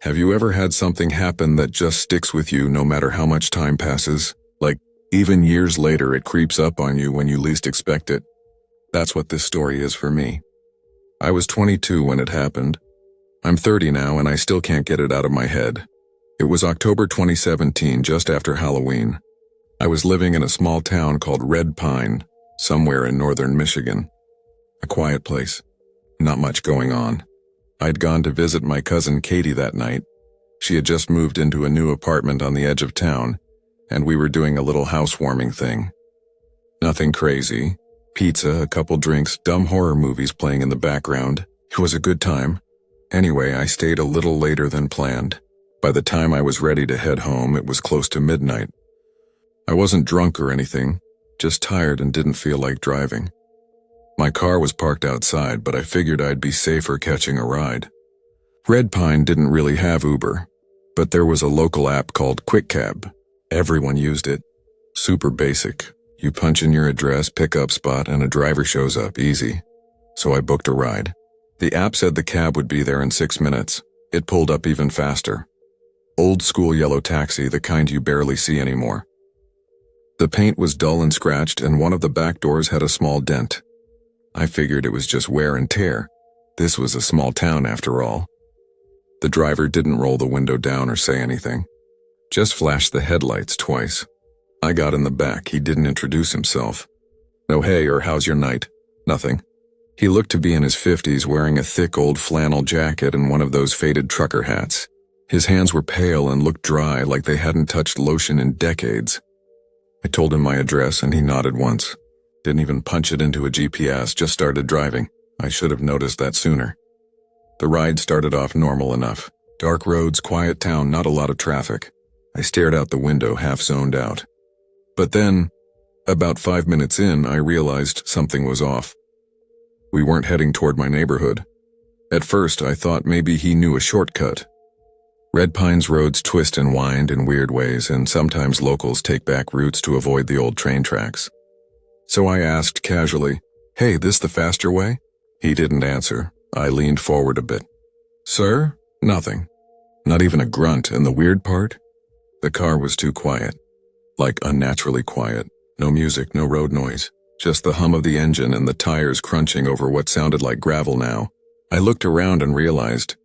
Have you ever had something happen that just sticks with you no matter how much time passes? Like, even years later it creeps up on you when you least expect it. That's what this story is for me. I was 22 when it happened. I'm 30 now and I still can't get it out of my head. It was October 2017, just after Halloween. I was living in a small town called Red Pine, somewhere in northern Michigan. A quiet place. Not much going on. I'd gone to visit my cousin Katie that night. She had just moved into a new apartment on the edge of town, and we were doing a little housewarming thing. Nothing crazy. Pizza, a couple drinks, dumb horror movies playing in the background. It was a good time. Anyway, I stayed a little later than planned. By the time I was ready to head home, it was close to midnight. I wasn't drunk or anything, just tired and didn't feel like driving. My car was parked outside, but I figured I'd be safer catching a ride. Red Pine didn't really have Uber, but there was a local app called Quick Cab. Everyone used it. Super basic. You punch in your address, pickup spot, and a driver shows up, easy. So I booked a ride. The app said the cab would be there in 6 minutes. It pulled up even faster. Old school yellow taxi, the kind you barely see anymore. The paint was dull and scratched, and one of the back doors had a small dent. I figured it was just wear and tear. This was a small town after all. The driver didn't roll the window down or say anything. Just flashed the headlights twice. I got in the back. He didn't introduce himself. No hey or how's your night? Nothing. He looked to be in his 50s, wearing a thick old flannel jacket and one of those faded trucker hats. His hands were pale and looked dry, like they hadn't touched lotion in decades. I told him my address and he nodded once. Didn't even punch it into a GPS, just started driving. I should have noticed that sooner. The ride started off normal enough. Dark roads, quiet town, not a lot of traffic. I stared out the window, half zoned out. But then, about 5 minutes in, I realized something was off. We weren't heading toward my neighborhood. At first, I thought maybe he knew a shortcut. Red Pine's roads twist and wind in weird ways, and sometimes locals take back routes to avoid the old train tracks. So I asked casually, "Hey, this the faster way?" He didn't answer. I leaned forward a bit. "Sir?" Nothing. Not even a grunt, and the weird part? The car was too quiet. Like unnaturally quiet. No music, no road noise. Just the hum of the engine and the tires crunching over what sounded like gravel now. I looked around and realized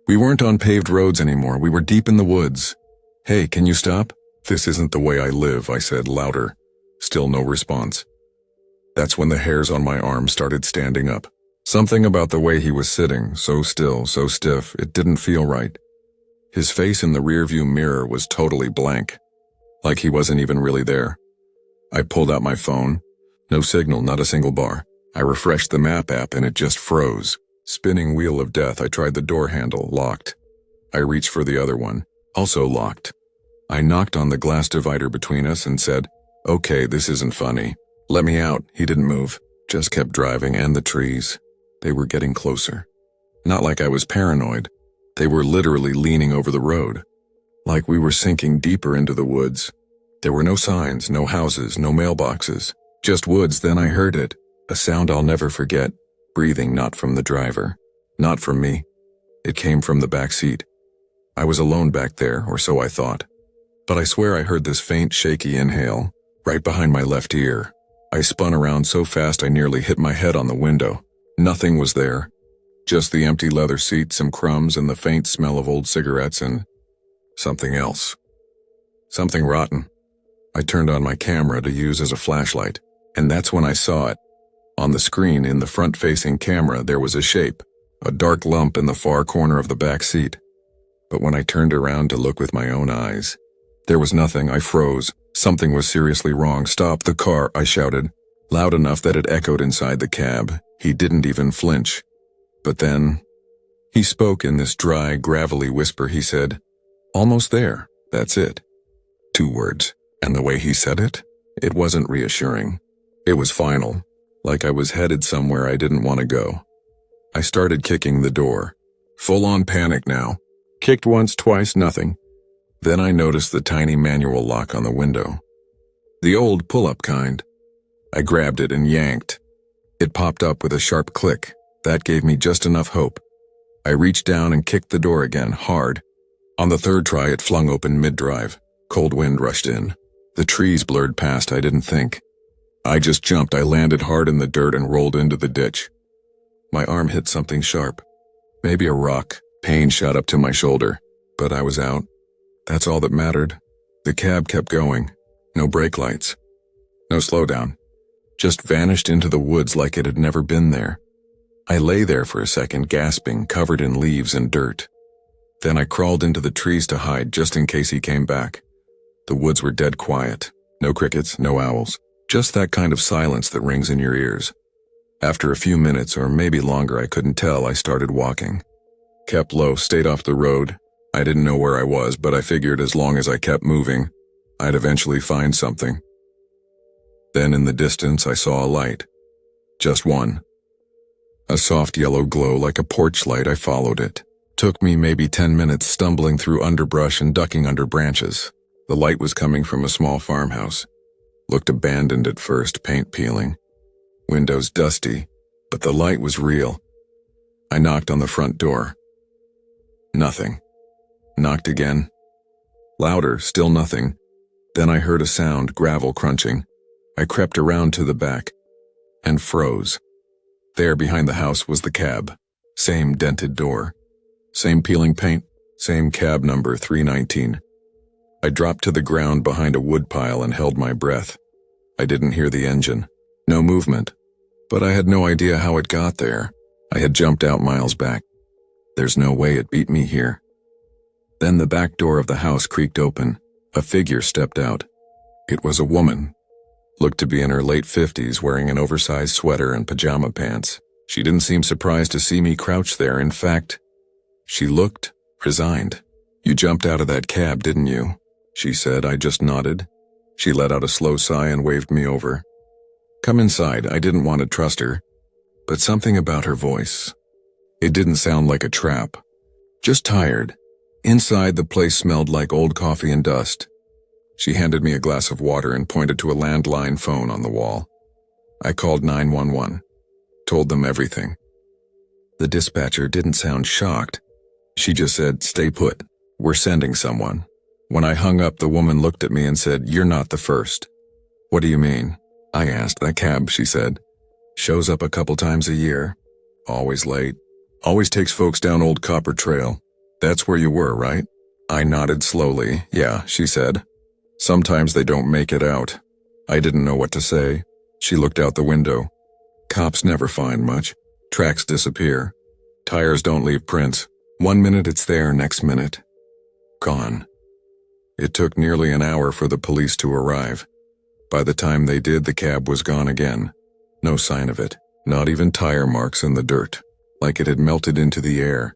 we weren't on paved roads anymore. We were deep in the woods. "Hey, can you stop?" "This isn't the way I live," I said louder. Still no response. That's when the hairs on my arm started standing up. Something about the way he was sitting, so still, so stiff, it didn't feel right. His face in the rearview mirror was totally blank, like he wasn't even really there. I pulled out my phone. No signal, not a single bar. I refreshed the map app and it just froze. Spinning wheel of death, I tried the door handle, locked. I reached for the other one, also locked. I knocked on the glass divider between us and said, "Okay, this isn't funny. Let me out." He didn't move, just kept driving, and the trees. They were getting closer. Not like I was paranoid. They were literally leaning over the road. Like we were sinking deeper into the woods. There were no signs, no houses, no mailboxes. Just woods. Then I heard it. A sound I'll never forget. Breathing, not from the driver. Not from me. It came from the back seat. I was alone back there, or so I thought. But I swear I heard this faint, shaky inhale, right behind my left ear. I spun around so fast I nearly hit my head on the window. Nothing was there. Just the empty leather seat, some crumbs, and the faint smell of old cigarettes, and something else. Something rotten. I turned on my camera to use as a flashlight, and that's when I saw it. On the screen, in the front-facing camera, there was a shape, a dark lump in the far corner of the back seat. But when I turned around to look with my own eyes, there was nothing. I froze. Something was seriously wrong. "Stop the car," I shouted, loud enough that it echoed inside the cab. He didn't even flinch. But then, he spoke in this dry, gravelly whisper. He said, "Almost there. That's it." 2 words. And the way he said it, it wasn't reassuring. It was final, like I was headed somewhere I didn't want to go. I started kicking the door. Full-on panic now. Kicked once, twice, nothing. Then I noticed the tiny manual lock on the window. The old pull-up kind. I grabbed it and yanked. It popped up with a sharp click. That gave me just enough hope. I reached down and kicked the door again, hard. On the third try, it flung open mid-drive. Cold wind rushed in. The trees blurred past. I didn't think. I just jumped. I landed hard in the dirt and rolled into the ditch. My arm hit something sharp. Maybe a rock. Pain shot up to my shoulder. But I was out. That's all that mattered. The cab kept going. No brake lights. No slowdown. Just vanished into the woods like it had never been there. I lay there for a second, gasping, covered in leaves and dirt. Then I crawled into the trees to hide just in case he came back. The woods were dead quiet. No crickets, no owls. Just that kind of silence that rings in your ears. After a few minutes, or maybe longer, I couldn't tell, I started walking. Kept low, stayed off the road. I didn't know where I was, but I figured as long as I kept moving, I'd eventually find something. Then in the distance, I saw a light. Just one. A soft yellow glow like a porch light. I followed it. Took me maybe 10 minutes, stumbling through underbrush and ducking under branches. The light was coming from a small farmhouse. Looked abandoned at first, paint peeling. Windows dusty, but the light was real. I knocked on the front door. Nothing. Knocked again. Louder, still nothing. Then I heard a sound, gravel crunching. I crept around to the back and froze. There behind the house was the cab. Same dented door. Same peeling paint. Same cab number 319. I dropped to the ground behind a woodpile and held my breath. I didn't hear the engine. No movement. But I had no idea how it got there. I had jumped out miles back. There's no way it beat me here. Then the back door of the house creaked open. A figure stepped out. It was a woman. Looked to be in her late 50s, wearing an oversized sweater and pajama pants. She didn't seem surprised to see me crouch there. In fact, she looked resigned. "You jumped out of that cab, didn't you?" she said. I just nodded. She let out a slow sigh and waved me over. "Come inside." I didn't want to trust her, but something about her voice. It didn't sound like a trap. Just tired. Inside, the place smelled like old coffee and dust. She handed me a glass of water and pointed to a landline phone on the wall. I called 911. Told them everything. The dispatcher didn't sound shocked. She just said, "Stay put. We're sending someone." When I hung up, the woman looked at me and said, "You're not the first." "What do you mean?" I asked. "That cab," she said. "Shows up a couple times a year. Always late. Always takes folks down Old Copper Trail. That's where you were, right?" I nodded slowly. "Yeah," she said. "Sometimes they don't make it out." I didn't know what to say. She looked out the window. "Cops never find much. Tracks disappear. Tires don't leave prints. One minute it's there, next minute gone." It took nearly an hour for the police to arrive. By the time they did, the cab was gone again. No sign of it. Not even tire marks in the dirt. Like it had melted into the air.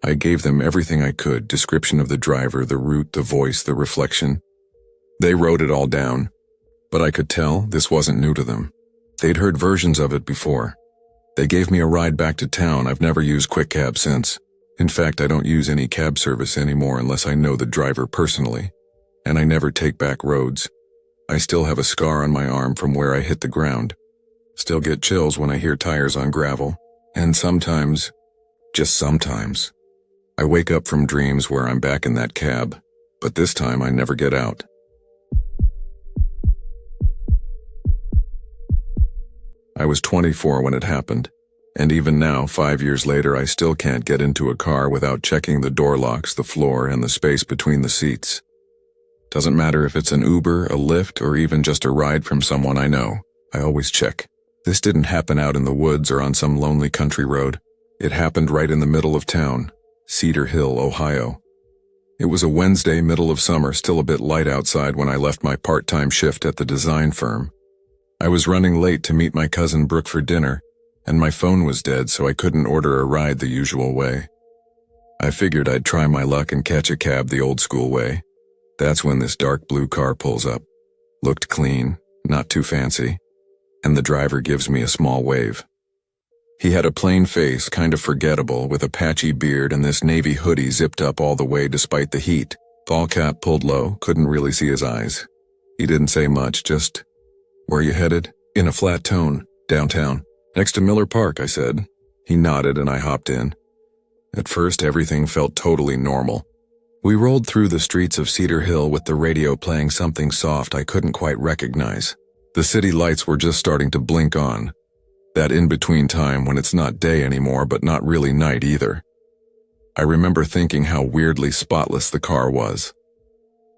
I gave them everything I could, description of the driver, the route, the voice, the reflection. They wrote it all down. But I could tell this wasn't new to them. They'd heard versions of it before. They gave me a ride back to town. I've never used Quick Cab since. In fact, I don't use any cab service anymore unless I know the driver personally. And I never take back roads. I still have a scar on my arm from where I hit the ground. Still get chills when I hear tires on gravel. And sometimes, just sometimes, I wake up from dreams where I'm back in that cab, but this time I never get out. I was 24 when it happened, and even now, 5 years later, I still can't get into a car without checking the door locks, the floor, and the space between the seats. Doesn't matter if it's an Uber, a Lyft, or even just a ride from someone I know. I always check. This didn't happen out in the woods or on some lonely country road. It happened right in the middle of town, Cedar Hill, Ohio. It was a Wednesday, middle of summer, still a bit light outside when I left my part-time shift at the design firm. I was running late to meet my cousin Brooke for dinner, and my phone was dead, so I couldn't order a ride the usual way. I figured I'd try my luck and catch a cab the old-school way. That's when this dark blue car pulls up. Looked clean, not too fancy, and the driver gives me a small wave. He had a plain face, kind of forgettable, with a patchy beard and this navy hoodie zipped up all the way despite the heat. Ball cap pulled low, couldn't really see his eyes. He didn't say much, just, "Where you headed?" In a flat tone. "Downtown. Next to Miller Park," I said. He nodded and I hopped in. At first, everything felt totally normal. We rolled through the streets of Cedar Hill with the radio playing something soft I couldn't quite recognize. The city lights were just starting to blink on. That in-between time when it's not day anymore but not really night either. I remember thinking how weirdly spotless the car was.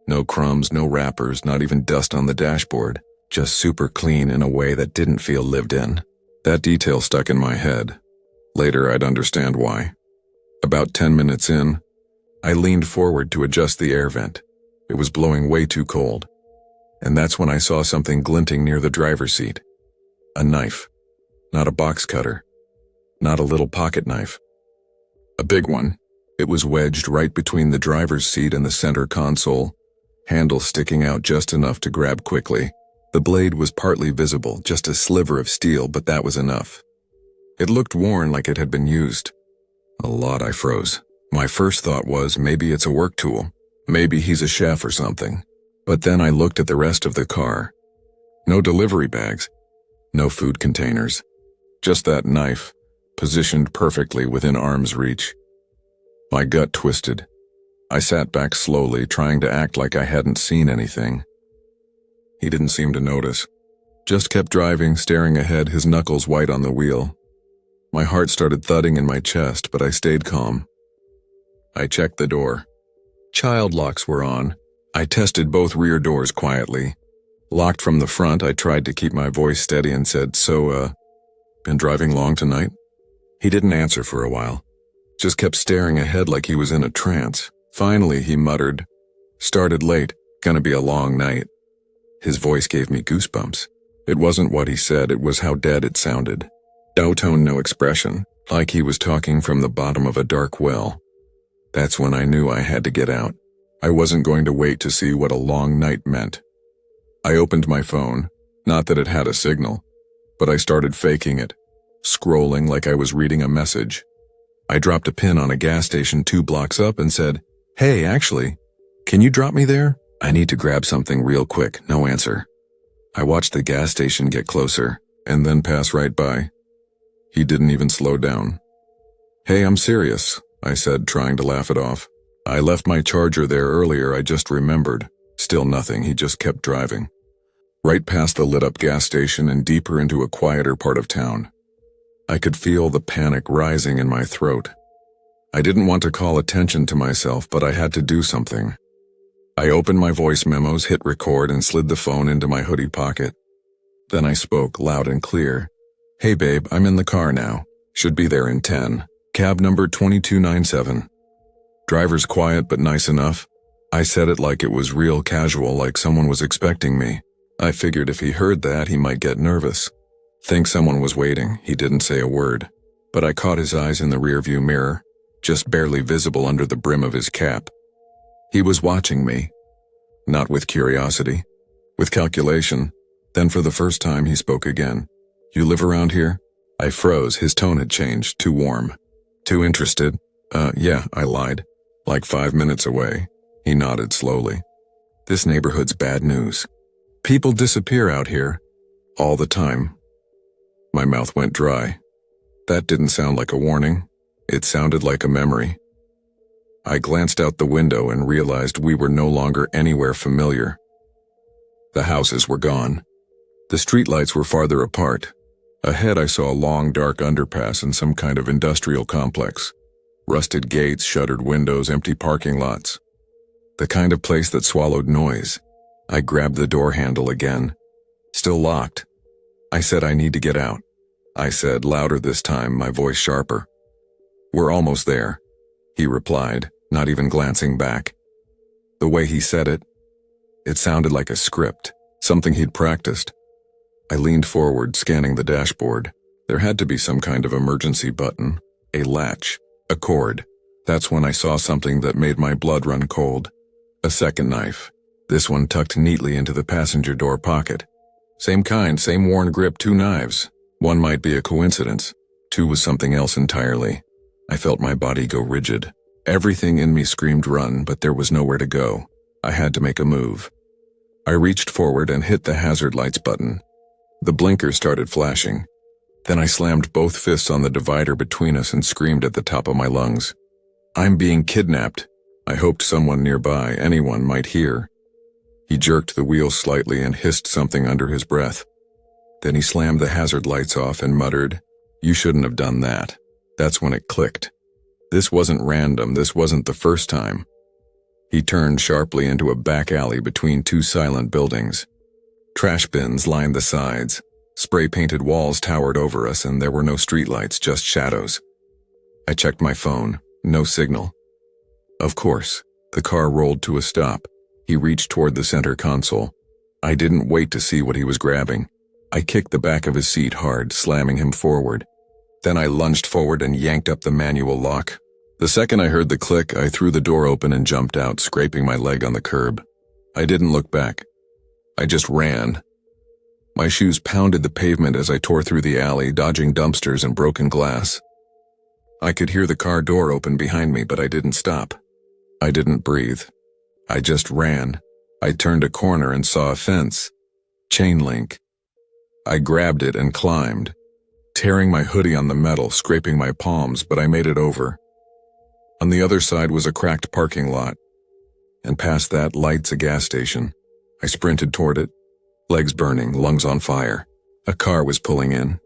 No crumbs, no wrappers, not even dust on the dashboard. Just super clean in a way that didn't feel lived in. That detail stuck in my head. Later I'd understand why. About 10 minutes in, I leaned forward to adjust the air vent. It was blowing way too cold. And that's when I saw something glinting near the driver's seat. A knife. Not a box cutter. Not a little pocket knife. A big one. It was wedged right between the driver's seat and the center console, handle sticking out just enough to grab quickly. The blade was partly visible, just a sliver of steel, but that was enough. It looked worn like it had been used. A lot. I froze. My first thought was maybe it's a work tool. Maybe he's a chef or something. But then I looked at the rest of the car. No delivery bags. No food containers. Just that knife, positioned perfectly within arm's reach. My gut twisted. I sat back slowly, trying to act like I hadn't seen anything. He didn't seem to notice. Just kept driving, staring ahead, his knuckles white on the wheel. My heart started thudding in my chest, but I stayed calm. I checked the door. Child locks were on. I tested both rear doors quietly. Locked from the front, I tried to keep my voice steady and said, been driving long tonight? He didn't answer for a while. Just kept staring ahead like he was in a trance. Finally, he muttered, "Started late, gonna be a long night." His voice gave me goosebumps. It wasn't what he said, it was how dead it sounded. No tone, no expression, like he was talking from the bottom of a dark well. That's when I knew I had to get out. I wasn't going to wait to see what a long night meant. I opened my phone, not that it had a signal, but I started faking it, scrolling like I was reading a message. I dropped a pin on a gas station 2 blocks up and said, "Hey, actually, can you drop me there? I need to grab something real quick." No answer. I watched the gas station get closer, and then pass right by. He didn't even slow down. "Hey, I'm serious," I said, trying to laugh it off. "I left my charger there earlier, I just remembered." Still nothing, he just kept driving. Right past the lit-up gas station and deeper into a quieter part of town. I could feel the panic rising in my throat. I didn't want to call attention to myself, but I had to do something. I opened my voice memos, hit record, and slid the phone into my hoodie pocket. Then I spoke loud and clear. "Hey babe, I'm in the car now. Should be there in 10. Cab number 2297. Driver's quiet but nice enough." I said it like it was real casual, like someone was expecting me. I figured if he heard that, he might get nervous. Think someone was waiting. He didn't say a word. But I caught his eyes in the rearview mirror, just barely visible under the brim of his cap. He was watching me. Not with curiosity, with calculation. Then for the first time he spoke again. "You live around here?" I froze. His tone had changed, too warm. "Too interested?" Yeah, I lied. "Like 5 minutes away." He nodded slowly. "This neighborhood's bad news. People disappear out here. All the time." My mouth went dry. That didn't sound like a warning. It sounded like a memory. I glanced out the window and realized we were no longer anywhere familiar. The houses were gone. The streetlights were farther apart. Ahead I saw a long, dark underpass in some kind of industrial complex. Rusted gates, shuttered windows, empty parking lots. The kind of place that swallowed noise. I grabbed the door handle again. Still locked. I said, "I need to get out." I said, louder this time, my voice sharper. "We're almost there," he replied, not even glancing back. The way he said it sounded like a script, something he'd practiced. I leaned forward, scanning the dashboard. There had to be some kind of emergency button, a latch, a cord. That's when I saw something that made my blood run cold. A second knife. This one tucked neatly into the passenger door pocket. Same kind, same worn grip, 2 knives. One might be a coincidence. 2 was something else entirely. I felt my body go rigid. Everything in me screamed run, but there was nowhere to go. I had to make a move. I reached forward and hit the hazard lights button. The blinker started flashing. Then I slammed both fists on the divider between us and screamed at the top of my lungs. "I'm being kidnapped." I hoped someone nearby, anyone, might hear. He jerked the wheel slightly and hissed something under his breath. Then he slammed the hazard lights off and muttered, "You shouldn't have done that." That's when it clicked. This wasn't random, this wasn't the first time. He turned sharply into a back alley between two silent buildings. Trash bins lined the sides. Spray-painted walls towered over us, and there were no streetlights, just shadows. I checked my phone. No signal. Of course, the car rolled to a stop. He reached toward the center console. I didn't wait to see what he was grabbing. I kicked the back of his seat hard, slamming him forward. Then I lunged forward and yanked up the manual lock. The second I heard the click, I threw the door open and jumped out, scraping my leg on the curb. I didn't look back. I just ran. My shoes pounded the pavement as I tore through the alley, dodging dumpsters and broken glass. I could hear the car door open behind me, but I didn't stop. I didn't breathe. I just ran. I turned a corner and saw a fence. Chain link. I grabbed it and climbed, tearing my hoodie on the metal, scraping my palms, but I made it over. On the other side was a cracked parking lot, and past that, lights, a gas station. I sprinted toward it, legs burning, lungs on fire. A car was pulling in.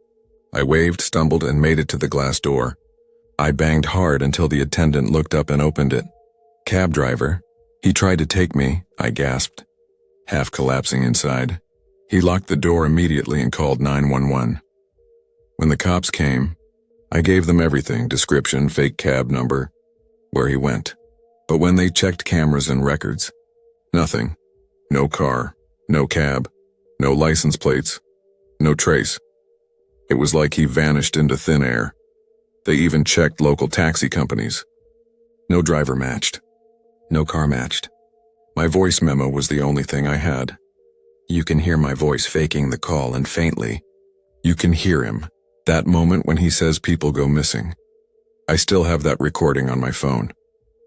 I waved, stumbled, and made it to the glass door. I banged hard until the attendant looked up and opened it. "Cab driver." "He tried to take me," I gasped, half collapsing inside. He locked the door immediately and called 911. When the cops came, I gave them everything: description, fake cab number, where he went. But when they checked cameras and records, nothing. No car, no cab, no license plates, no trace. It was like he vanished into thin air. They even checked local taxi companies. No driver matched. No car matched. My voice memo was the only thing I had. You can hear my voice faking the call, and faintly, you can hear him. That moment when he says people go missing. I still have that recording on my phone.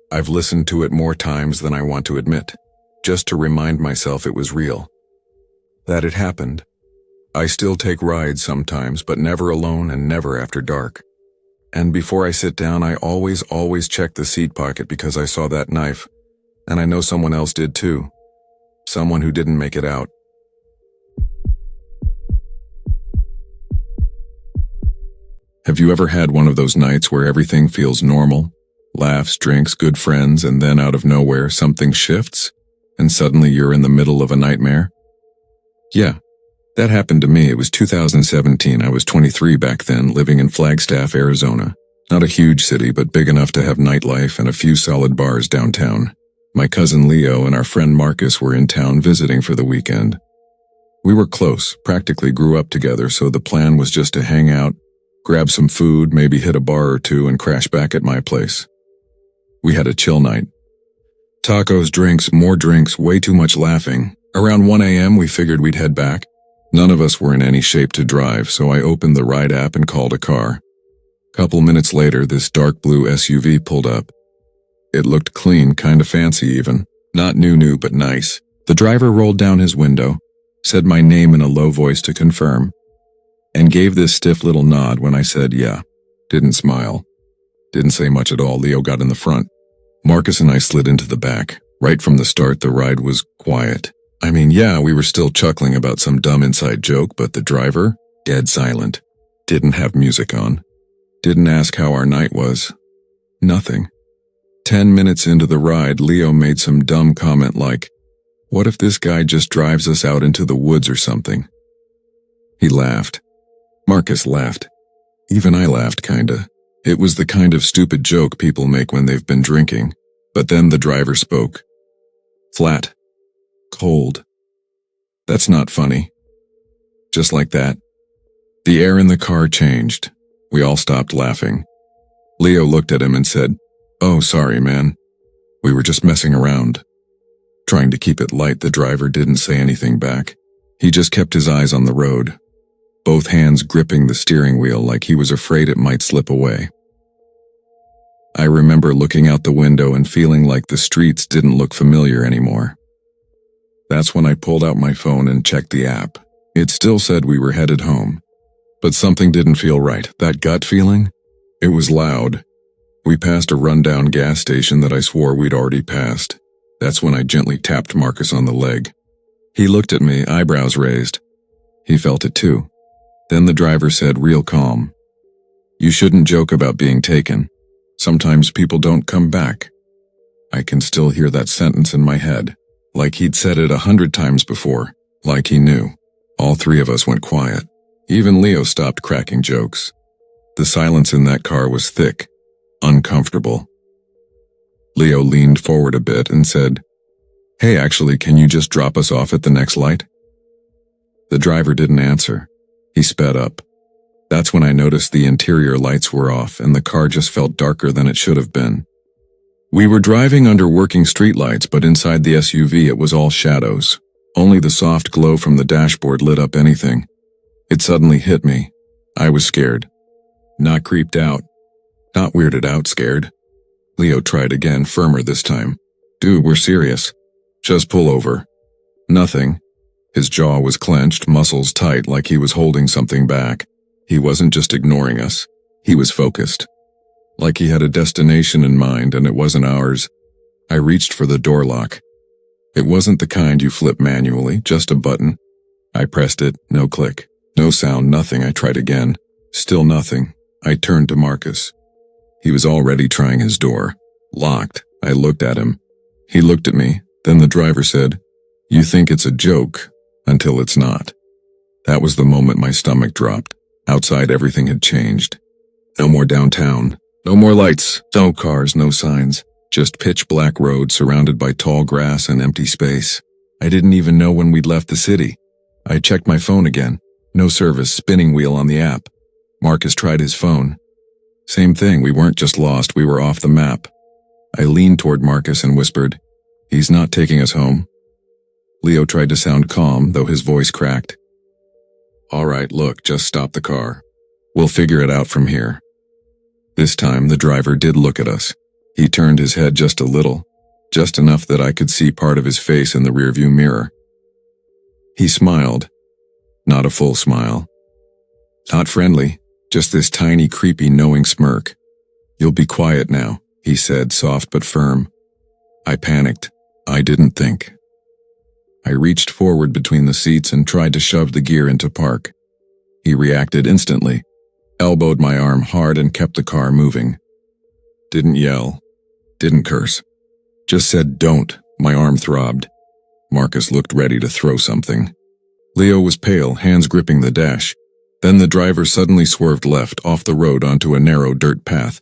I've listened to it more times than I want to admit, just to remind myself it was real. That it happened. I still take rides sometimes, but never alone and never after dark. And before I sit down, I always check the seat pocket because I saw that knife, and I know someone else did too. Someone who didn't make it out. Have you ever had one of those nights where everything feels normal? Laughs, drinks, good friends, and then out of nowhere something shifts, and suddenly you're in the middle of a nightmare? Yeah, that happened to me. It was 2017. I was 23 back then, living in Flagstaff, Arizona. Not a huge city, but big enough to have nightlife and a few solid bars downtown. My cousin Leo and our friend Marcus were in town visiting for the weekend. We were close, practically grew up together, so the plan was just to hang out, grab some food, maybe hit a bar or two, and crash back at my place. We had a chill night. Tacos, drinks, more drinks, way too much laughing. Around 1 a.m. we figured we'd head back. None of us were in any shape to drive, so I opened the ride app and called a car. Couple minutes later, this dark blue SUV pulled up. It looked clean, kinda fancy even. Not new, but nice. The driver rolled down his window, said my name in a low voice to confirm, and gave this stiff little nod when I said yeah. Didn't smile. Didn't say much at all. Leo got in the front. Marcus and I slid into the back. Right from the start, the ride was quiet. I mean, yeah, we were still chuckling about some dumb inside joke, but the driver, dead silent. Didn't have music on. Didn't ask how our night was. Nothing. 10 minutes into the ride, Leo made some dumb comment like, "What if this guy just drives us out into the woods or something?" He laughed. Marcus laughed. Even I laughed, kinda. It was the kind of stupid joke people make when they've been drinking. But then the driver spoke. Flat. Cold. That's not funny. Just like that. The air in the car changed. We all stopped laughing. Leo looked at him and said, "Oh, sorry, man. We were just messing around." Trying to keep it light, the driver didn't say anything back. He just kept his eyes on the road, both hands gripping the steering wheel like he was afraid it might slip away. I remember looking out the window and feeling like the streets didn't look familiar anymore. That's when I pulled out my phone and checked the app. It still said we were headed home. But something didn't feel right. That gut feeling? It was loud. We passed a rundown gas station that I swore we'd already passed. That's when I gently tapped Marcus on the leg. He looked at me, eyebrows raised. He felt it too. Then the driver said, real calm, "You shouldn't joke about being taken. Sometimes people don't come back." I can still hear that sentence in my head, like he'd said it 100 times before, like he knew. All three of us went quiet. Even Leo stopped cracking jokes. The silence in that car was thick, uncomfortable. Leo leaned forward a bit and said, "Hey, actually, can you just drop us off at the next light?" The driver didn't answer. He sped up. That's when I noticed the interior lights were off and the car just felt darker than it should have been. We were driving under working streetlights, but inside the SUV it was all shadows. Only the soft glow from the dashboard lit up anything. It suddenly hit me. I was scared. Not creeped out. Not weirded out, scared. Leo tried again, firmer this time. "Dude, we're serious. Just pull over." Nothing. His jaw was clenched, muscles tight, like he was holding something back. He wasn't just ignoring us. He was focused. Like he had a destination in mind and it wasn't ours. I reached for the door lock. It wasn't the kind you flip manually, just a button. I pressed it, no click. No sound, nothing. I tried again. Still nothing. I turned to Marcus. He was already trying his door. Locked. I looked at him. He looked at me. Then the driver said, "You think it's a joke until it's not." That was the moment my stomach dropped. Outside everything had changed. No more downtown. No more lights. No cars, no signs. Just pitch black road surrounded by tall grass and empty space. I didn't even know when we'd left the city. I checked my phone again. No service, spinning wheel on the app. Marcus tried his phone. Same thing, we weren't just lost, we were off the map. I leaned toward Marcus and whispered, "He's not taking us home." Leo tried to sound calm, though his voice cracked. "All right, look, just stop the car. We'll figure it out from here." This time, the driver did look at us. He turned his head just a little, just enough that I could see part of his face in the rearview mirror. He smiled. Not a full smile. Not friendly, just this tiny, creepy, knowing smirk. "You'll be quiet now," he said, soft but firm. I panicked. I didn't think. I reached forward between the seats and tried to shove the gear into park. He reacted instantly, elbowed my arm hard and kept the car moving. Didn't yell, didn't curse. Just said, "Don't." My arm throbbed. Marcus looked ready to throw something. Leo was pale, hands gripping the dash. Then the driver suddenly swerved left off the road onto a narrow dirt path.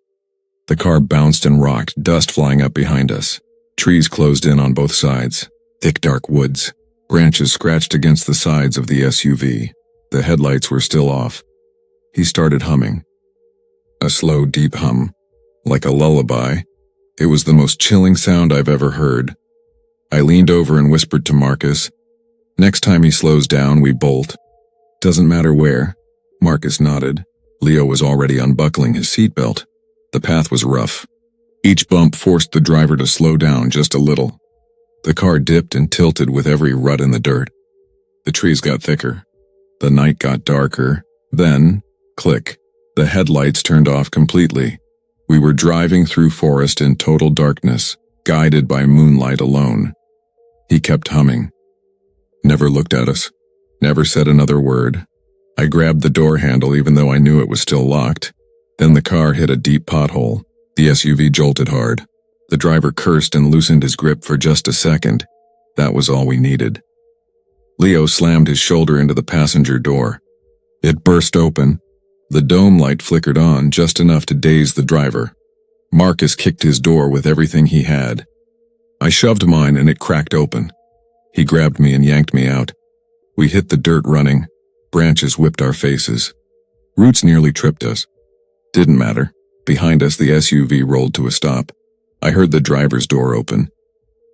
The car bounced and rocked, dust flying up behind us. Trees closed in on both sides. Thick dark woods. Branches scratched against the sides of the SUV. The headlights were still off. He started humming. A slow, deep hum. Like a lullaby. It was the most chilling sound I've ever heard. I leaned over and whispered to Marcus, "Next time he slows down, we bolt. Doesn't matter where." Marcus nodded. Leo was already unbuckling his seatbelt. The path was rough. Each bump forced the driver to slow down just a little. The car dipped and tilted with every rut in the dirt. The trees got thicker. The night got darker. Then, click, the headlights turned off completely. We were driving through forest in total darkness, guided by moonlight alone. He kept humming. Never looked at us. Never said another word. I grabbed the door handle even though I knew it was still locked. Then the car hit a deep pothole. The SUV jolted hard. The driver cursed and loosened his grip for just a second. That was all we needed. Leo slammed his shoulder into the passenger door. It burst open. The dome light flickered on just enough to daze the driver. Marcus kicked his door with everything he had. I shoved mine and it cracked open. He grabbed me and yanked me out. We hit the dirt running. Branches whipped our faces. Roots nearly tripped us. Didn't matter. Behind us, the SUV rolled to a stop. I heard the driver's door open.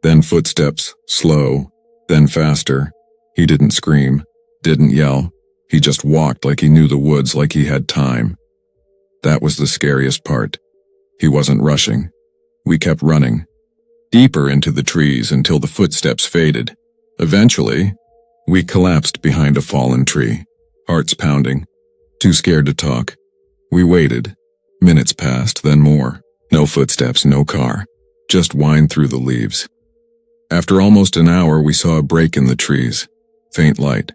Then footsteps, slow, then faster. He didn't scream, didn't yell. He just walked like he knew the woods, like he had time. That was the scariest part. He wasn't rushing. We kept running. Deeper into the trees until the footsteps faded. Eventually, we collapsed behind a fallen tree, hearts pounding, too scared to talk. We waited. Minutes passed, then more. No footsteps, no car. Just wind through the leaves. After almost an hour, we saw a break in the trees. Faint light.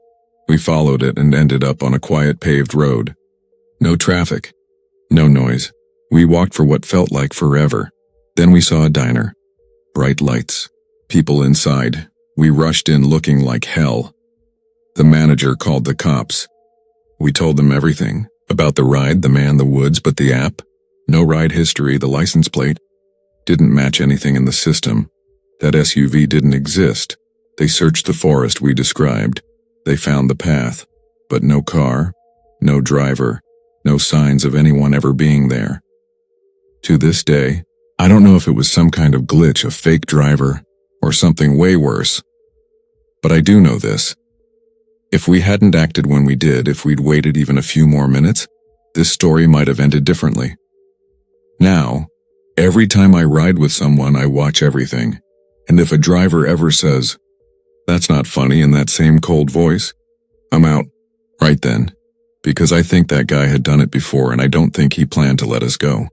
We followed it and ended up on a quiet paved road. No traffic. No noise. We walked for what felt like forever. Then we saw a diner. Bright lights. People inside. We rushed in looking like hell. The manager called the cops. We told them everything. About the ride, the man, the woods, but the app? No ride history, the license plate. Didn't match anything in the system. That SUV didn't exist. They searched the forest we described. They found the path. But no car, no driver, no signs of anyone ever being there. To this day, I don't know if it was some kind of glitch, a fake driver, or something way worse. But I do know this. If we hadn't acted when we did, if we'd waited even a few more minutes, this story might have ended differently. Now, every time I ride with someone, I watch everything. And if a driver ever says, "That's not funny," in that same cold voice, I'm out right then, because I think that guy had done it before and I don't think he planned to let us go.